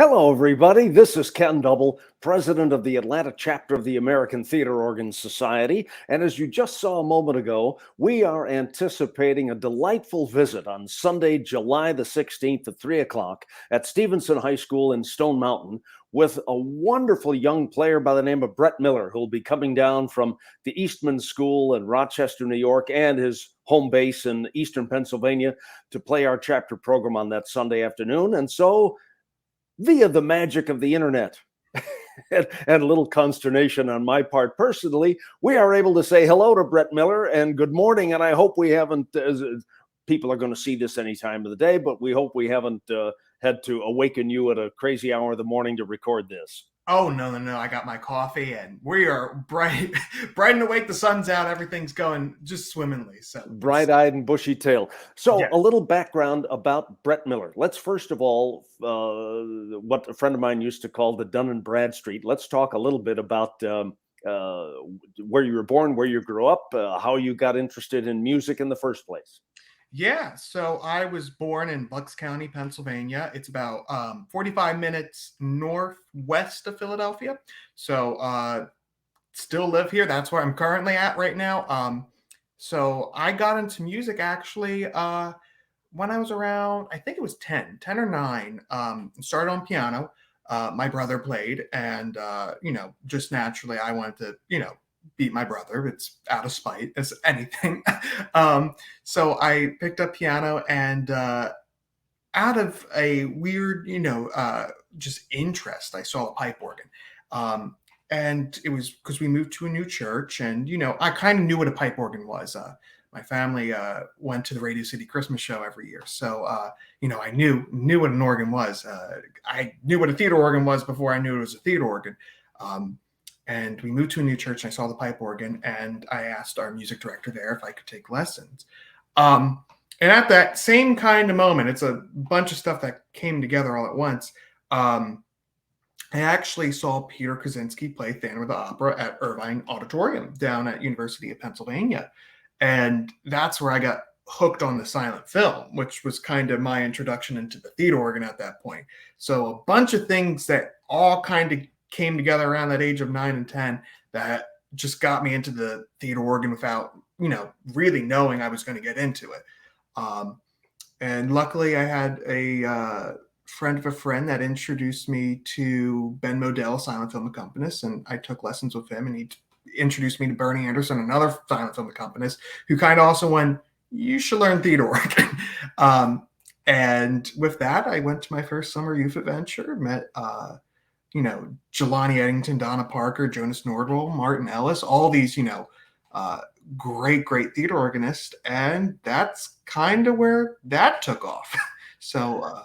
Hello, everybody. This is Ken Double, president of the Atlanta chapter of the American Theatre Organists Society. And as you just saw a moment ago, we are anticipating a delightful visit on Sunday, July the 16th at 3 o'clock at Stephenson High School in Stone Mountain with a wonderful young player by the name of Brett Miller, who will be coming down from the Eastman School in Rochester, New York, and his home base in Eastern Pennsylvania to play our chapter program on that Sunday afternoon. And so, via the magic of the internet and a little consternation on my part personally, we are able to say hello to Brett Miller and good morning. And I hope we haven't, people are going to see this any time of the day, but we hope we haven't had to awaken you at a crazy hour of the morning to record this. Oh, no. I got my coffee and we are bright and awake. The sun's out. Everything's going just swimmingly. So bright-eyed and bushy-tailed. So yeah. A little background about Brett Miller. Let's first of all, what a friend of mine used to call the Dun and Bradstreet. Let's talk a little bit about where you were born, where you grew up, how you got interested in music in the first place. Yeah, so I was born in Bucks County, Pennsylvania. It's about 45 minutes northwest of Philadelphia. So still live here. That's where I'm currently at right now. So I got into music actually when I was around, I think it was 10 or 9. Started on piano. My brother played, and just naturally I wanted to, beat my brother. It's out of spite as anything. So I picked up piano, and out of a weird, just interest, I saw a pipe organ. And it was because we moved to a new church, and, I kind of knew what a pipe organ was. My family went to the Radio City Christmas show every year. So, I knew what an organ was. I knew what a theater organ was before I knew it was a theater organ. And we moved to a new church, and I saw the pipe organ, and I asked our music director there if I could take lessons. And at that same kind of moment, it's a bunch of stuff that came together all at once. I actually saw Peter Kaczynski play Phantom of the Opera at Irvine Auditorium down at University of Pennsylvania. And that's where I got hooked on the silent film, which was kind of my introduction into the theater organ at that point. So a bunch of things that all kind of came together around that age of 9 and 10 that just got me into the theater organ without, really knowing I was going to get into it. And luckily I had a friend of a friend that introduced me to Ben Modell, silent film accompanist, and I took lessons with him, and he introduced me to Bernie Anderson, another silent film accompanist, who kind of also went, you should learn theater organ. And with that, I went to my first summer youth adventure, met Jelani Eddington, Donna Parker, Jonas Nordwall, Martin Ellis, all these, great theater organists. And that's kind of where that took off. So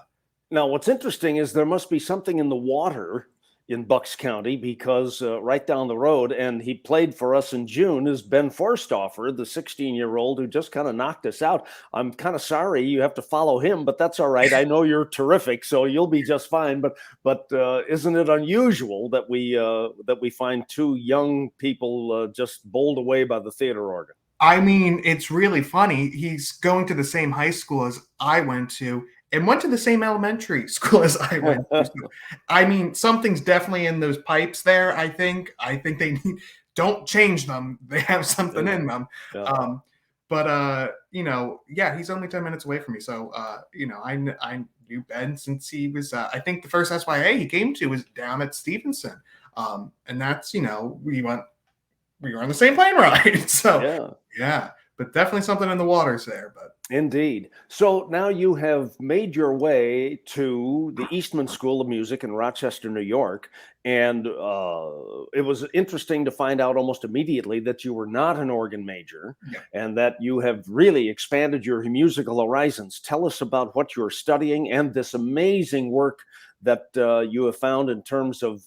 now what's interesting is there must be something in the water in Bucks County, because right down the road, and he played for us in June, is Ben Forstoffer, the 16-year-old who just kind of knocked us out. I'm kind of sorry you have to follow him, but that's all right. I know you're terrific, so you'll be just fine. But isn't it unusual that we find two young people just bowled away by the theater organ? I mean, it's really funny. He's going to the same high school as I went to, and went to the same elementary school as I went to. I mean, something's definitely in those pipes there. I think they don't change them. They have something in them. Yeah. He's only 10 minutes away from me. So, I knew Ben since he was, I think the first SYA he came to was down at Stephenson. And that's, we were on the same plane ride. So, yeah, but definitely something in the waters there. But indeed. So now you have made your way to the Eastman School of Music in Rochester, New York. And it was interesting to find out almost immediately that you were not an organ major, and that you have really expanded your musical horizons. Tell us about what you're studying and this amazing work that you have found in terms of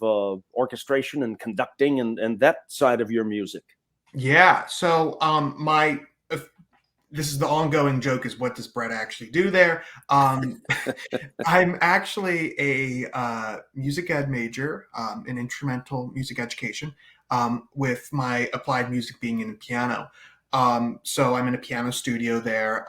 orchestration and conducting and that side of your music. Yeah. So this is the ongoing joke, is what does Brett actually do there? I'm actually a music ed major in instrumental music education, with my applied music being in piano. So I'm in a piano studio there.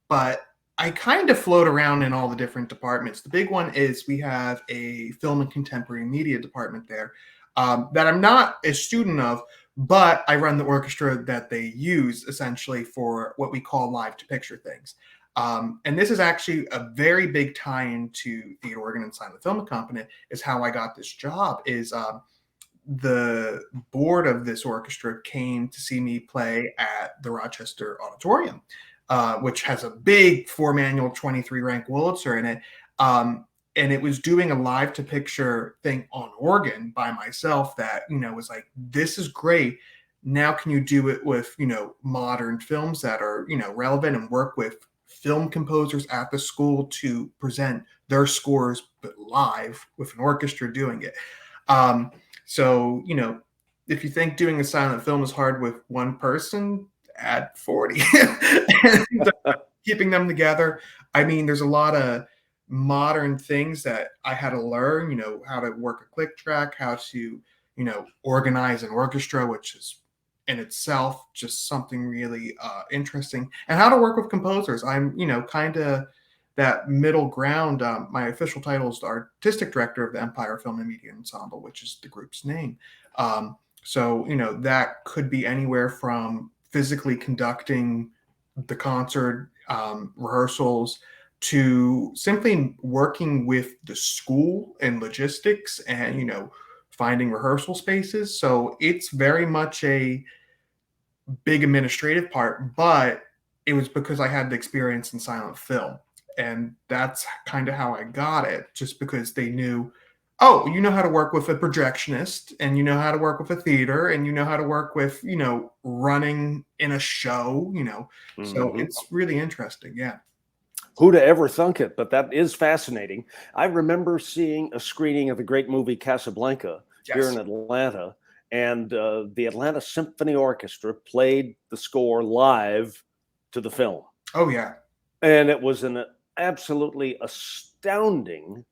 But I kind of float around in all the different departments. The big one is we have a film and contemporary media department there that I'm not a student of, but I run the orchestra that they use essentially for what we call live to picture things. And this is actually a very big tie-in to Theatre Organists and the film accompaniment. Is how I got this job. Is the board of this orchestra came to see me play at the Rochester Auditorium, which has a big 4-manual 23 rank Wurlitzer in it. And it was doing a live to picture thing on organ by myself that, was like, this is great. Now can you do it with, modern films that are, relevant, and work with film composers at the school to present their scores, but live with an orchestra doing it. So, if you think doing a silent film is hard with one person, add 40. And keeping them together. I mean, there's a lot of modern things that I had to learn, how to work a click track, how to, organize an orchestra, which is in itself just something really interesting, and how to work with composers. I'm, kind of that middle ground. My official title is the artistic director of the Empire Film and Media Ensemble, which is the group's name. So, that could be anywhere from physically conducting the concert, rehearsals, to simply working with the school and logistics and, finding rehearsal spaces. So it's very much a big administrative part, but it was because I had the experience in silent film. And that's kind of how I got it, just because they knew, oh, you know how to work with a projectionist, and you know how to work with a theater, and you know how to work with, running in a show, So it's really interesting. Yeah. Who'd have ever thunk it? But that is fascinating. I remember seeing a screening of the great movie Casablanca here in Atlanta, and the Atlanta Symphony Orchestra played the score live to the film. Oh, yeah. And it was an absolutely astounding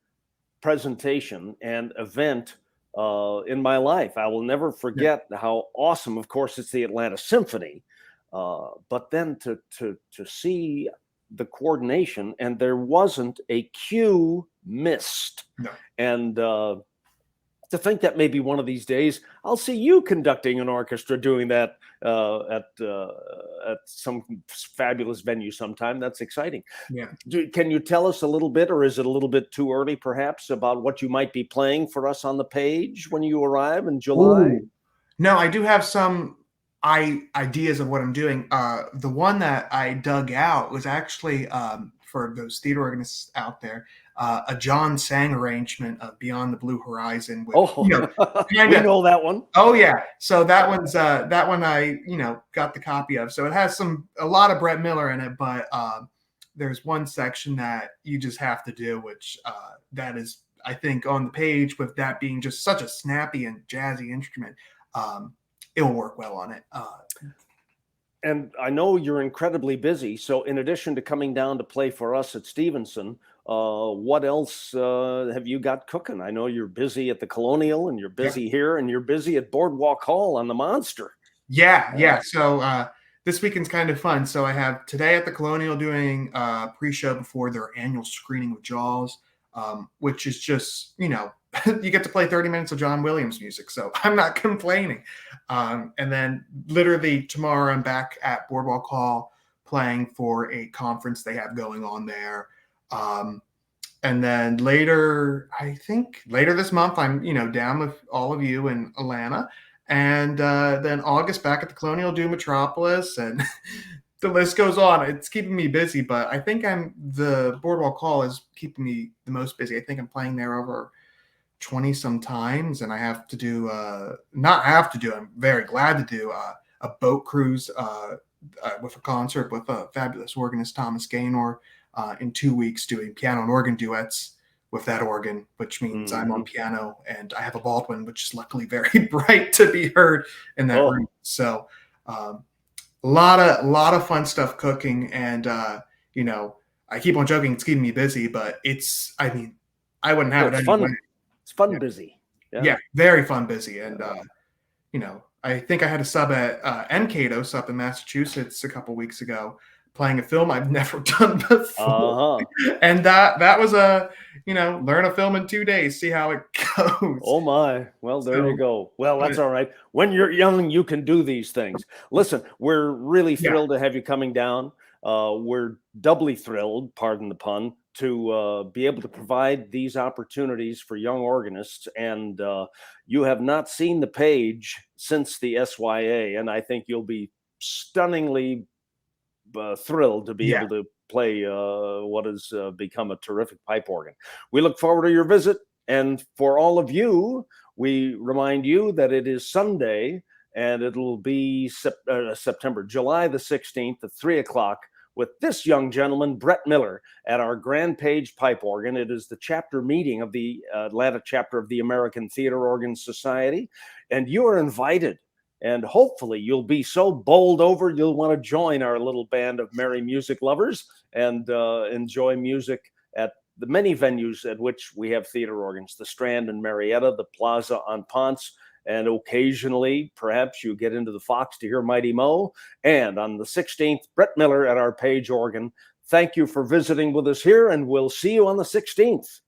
presentation and event in my life. I will never forget how awesome. Of course, it's the Atlanta Symphony, but then to see the coordination, and there wasn't a cue missed. No. And to think that maybe one of these days I'll see you conducting an orchestra doing that at some fabulous venue sometime. That's exciting. Yeah. Can you tell us a little bit, or is it a little bit too early perhaps, about what you might be playing for us on the page when you arrive in July? Ooh. No, I do have some ideas of what I'm doing. The one that I dug out was actually, for those theater organists out there, a John Sang arrangement of Beyond the Blue Horizon. With, we know that one. Oh yeah. So that one's that one I got the copy of. So it has a lot of Brett Miller in it, but there's one section that you just have to do, which that is, I think, on the page, with that being just such a snappy and jazzy instrument. It will work well on it. And I know you're incredibly busy. So in addition to coming down to play for us at Stephenson, what else have you got cooking? I know you're busy at the Colonial, and you're busy here, and you're busy at Boardwalk Hall on the Monster. Yeah. So this weekend's kind of fun. So I have today at the Colonial doing a pre-show before their annual screening of Jaws, which is just, you get to play 30 minutes of John Williams music, so I'm not complaining. And then literally tomorrow I'm back at Boardwalk Hall playing for a conference they have going on there. And then later this month, I'm, down with all of you in Atlanta. And then August back at the Colonial, do Metropolis, and the list goes on. It's keeping me busy, but I think the Boardwalk Hall is keeping me the most busy. I think I'm playing there over 20 some times, and I have to do I'm very glad to do a boat cruise with a concert with a fabulous organist, Thomas Gaynor, in 2 weeks, doing piano and organ duets with that organ, which means I'm on piano, and I have a Baldwin, which is luckily very bright to be heard in that room. So a lot of fun stuff cooking, and I keep on joking it's keeping me busy, but I wouldn't have it anyway. It's fun busy. Yeah, very fun busy. And I think I had a sub at ATOS up in Massachusetts a couple weeks ago, playing a film I've never done before. Uh-huh. And that was a, learn a film in 2 days, see how it goes. Oh my. Well, there you So, go. Well, that's but all right. When you're young, you can do these things. Listen, we're really yeah, thrilled to have you coming down. We're doubly thrilled, pardon the pun, to be able to provide these opportunities for young organists. And you have not seen the page since the SYA, and I think you'll be stunningly thrilled to be yeah. able to play what has become a terrific pipe organ. We look forward to your visit. And for all of you, we remind you that it is Sunday and it'll be July the 16th at 3 o'clock with this young gentleman, Brett Miller, at our Grand Page Pipe Organ. It is the chapter meeting of the Atlanta chapter of the American Theatre Organists Society. And you are invited. And hopefully you'll be so bowled over, you'll want to join our little band of merry music lovers and enjoy music at the many venues at which we have theater organs, the Strand in Marietta, the Plaza on Ponce, and occasionally, perhaps you get into the Fox to hear Mighty Mo. And on the 16th, Brett Miller at our Page organ. Thank you for visiting with us here, and we'll see you on the 16th.